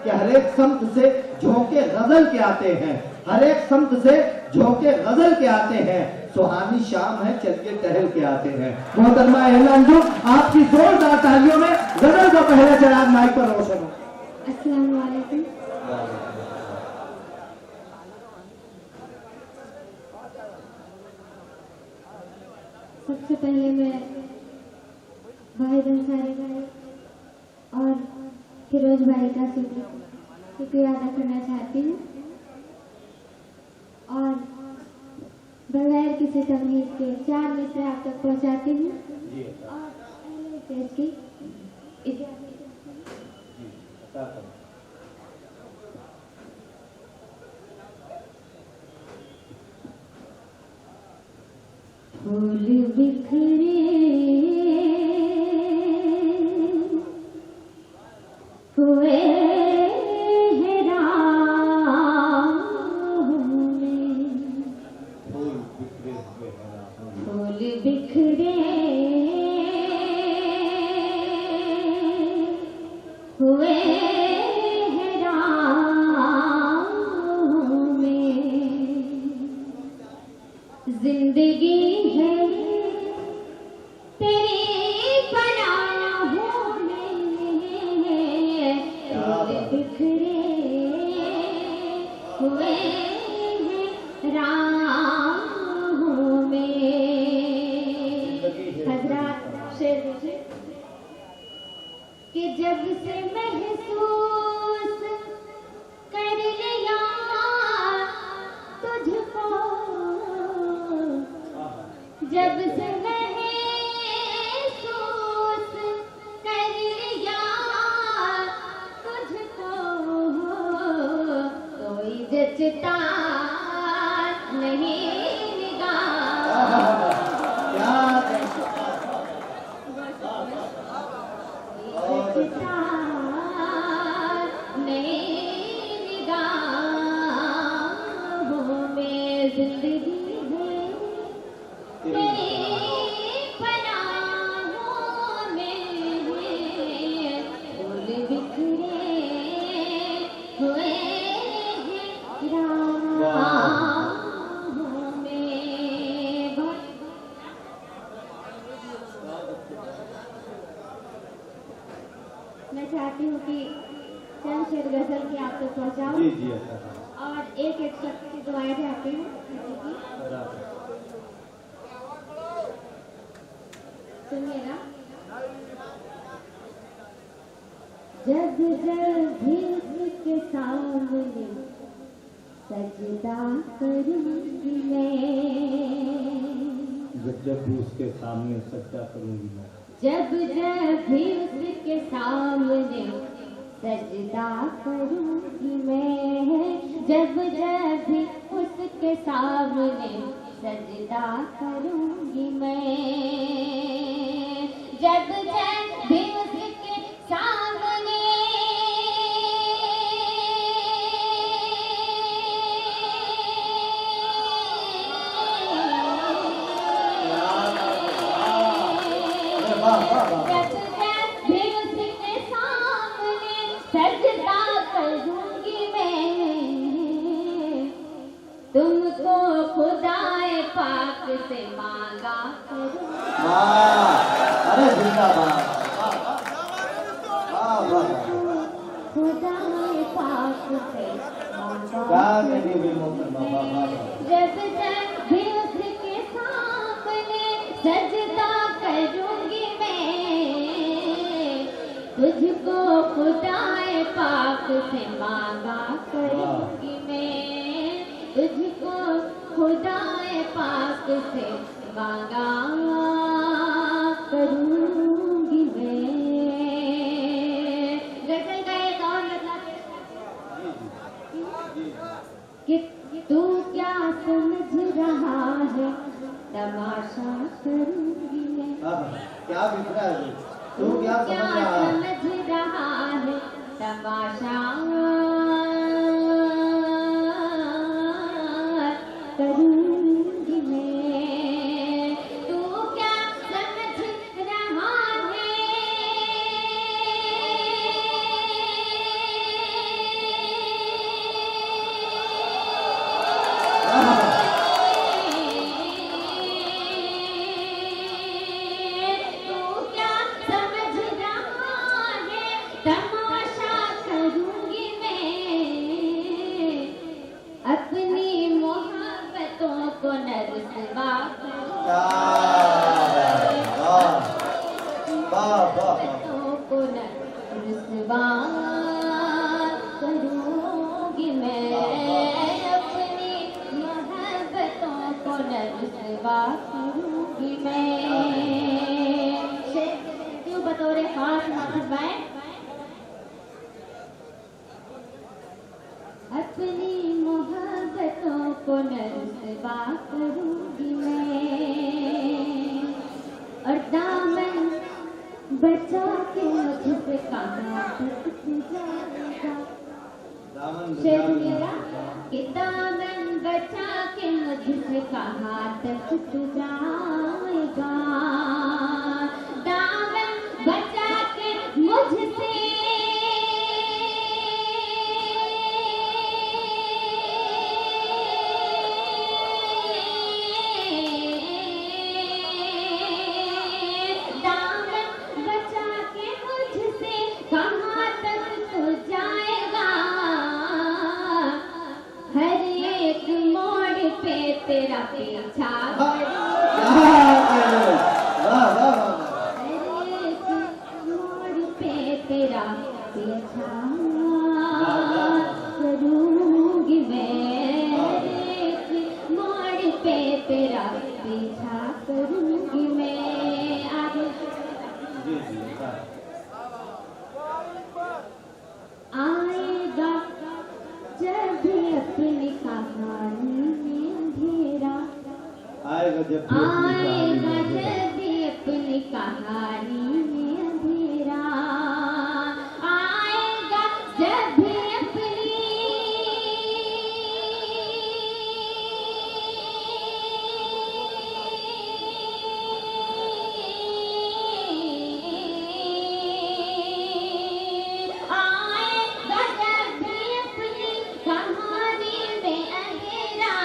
कि हर एक समत से झोंके गजल के आते हैं, हर एक समत से झोंके गजल के आते हैं। सुहानी शाम है, चलिए टहल के आते हैं। मोहतरमा अहला अंजुम, आपकी जोरदार तालियों में गजल का पहला चराग माइक पर रोशन हो। अस्सलाम वालेकुम। सबसे पहले मैं भाई अंसारी भाई और फिरोज भाई का शुक्रिया अदा करना चाहती हूँ और बगैर किसी तमहीद के 4 मिसरे आप तक पहुँचाती हूँ और पहले स्टेज की फूल बिखरे हुए हैं राहों में, फूल बिखरे हुए हैं राहों में, जिंदगी है तेरी पनाहों में, फूल बिखरे हुए हैं राहों में। हजरात शेर कि जब से महसूस कर लिया तुझको, जब से महसूस कर लिया तुझको, कोई जचता नहीं निगाह, जचता नहीं निगाहों में, जिंदगी मैं चाहती हूँ कि चंद शेर गजल की आप तक पहुँचाऊँ और एक एक शब्द की दुआएं चाहती हूँ। सुनिएगा। जब भी उसके सामने सजदा करूँगी मैं, जब भी उसके सामने सजदा करूंगी मैं, जब भी उसके सामने सजदा करूँगी मैं, जब भी उसके सामने सजदा करूँगी मैं, जब भी उसके सामने सजदा करूंगी मैं, तुमको खुदाए पाक से मांगा करूंगी। अरे जिंदाबाद, खुदाए पाक से मांगा, जब भी उसके सामने सजदा करूंगी मैं, तुझको खुदाए पाक से मांगा करूंगी मैं, तुझको खुदाए पाक से मांगा करूंगी मैं। गजल का एक और मतलब कि तू क्या समझ रहा है तमाशा करूंगी मैं। क्या बिखरा है, तू क्या समझ रहा है तमाशा करूंगी मैं, तू क्या समझ रहा है बचा के मुझसे कहाँ तक तू जाएगा। शेर सुनिएगा कि दामन बचा के मुझसे कहाँ तक तू जाएगा। दामन बचा के मुझसे तेरा पीछा मोड़ पे तेरा पीछा करूंगी मैं। मोड़ पे तेरा पीछा करूंगी मैं। आगे आएगा जब भी अपनी कहानी आएगा जब भी अपनी कहानी में अंधेरा। आएगा जब भी अपनी कहानी में अंधेरा।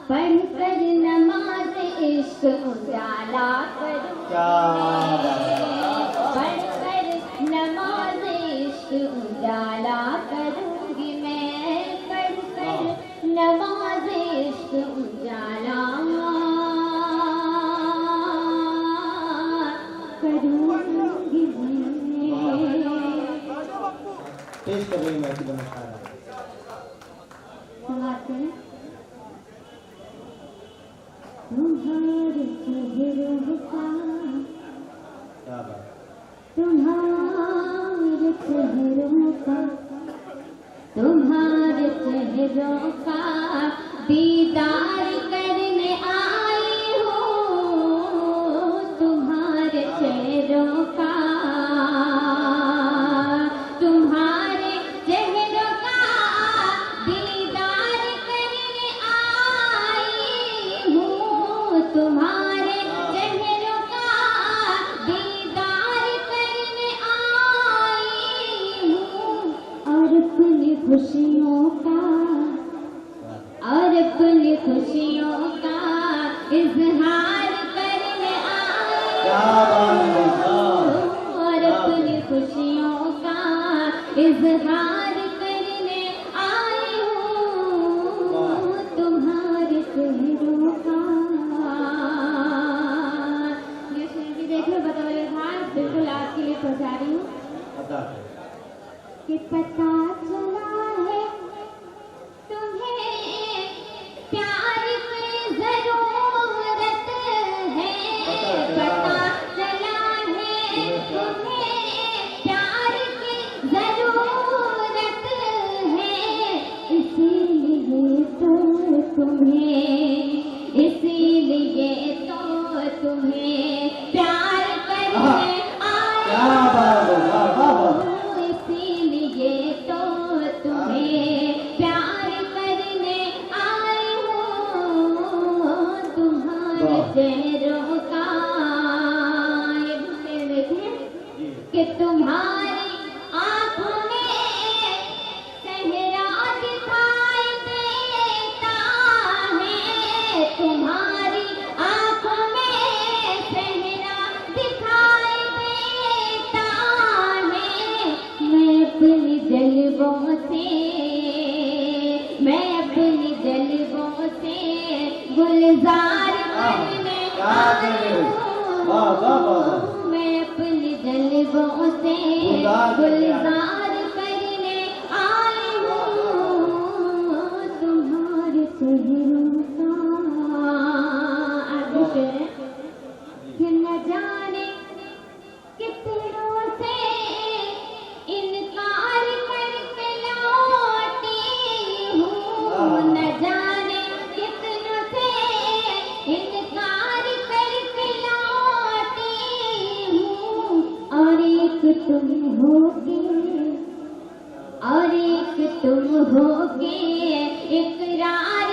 पढ़कर नमाज इश्क उजाला करूंगी। पढ़कर नमाज इश्क उजाला करूंगी मैं। पढ़कर नमाज इश्क उजाला करूंगी मैं। टेस्ट कर रही मैं ऐसी बना खा रहा तुम्हारे चेहरों का क्या बात। तुम्हारे चेहरों का तुम्हारे चेहरों का दीदार करने आई हूँ। तुम्हारे चेहरों का तुम्हारे चेहरों का दीदार करने आई हूँ। तुम्हारे चेहरों का दीदार करने आई हूँ। और अपनी खुशियों का इजहार करने आई हूँ। और अपनी खुशियों का इजहार करने आई हूँ। तुम्हारे चेहरों का ये शेर भी देख लो। बता बिल्कुल आपके लिए पहुँचा रही हूँ कि पता चला है तुम्हें प्यार की जरूरत है। पता चला है तुम्हें प्यार की जरूरत है। इसीलिए तो तुम्हें प्यार करने इसीलिए तो तुम्हें प्यार करने आई हूँ। तुम्हारे चेहरों का ये देखें कि तुम्हारी आंखों में चेहरा दिखाई देता है। तुम्हारी आंखों में चेहरा दिखाई देता है। मैं अपनी जल्बों से गुलजार करने आई हूँ। मैं अपनी जल्बों से गुलजार करने आई हूँ। तुम्हारे चेहरों का आगे कि न जाने कितनों से इनकार करके लौटी हूँ। न जाने कितनों से इनकार करके लौटी एक तुम होगे और एक तुम होगे इकरार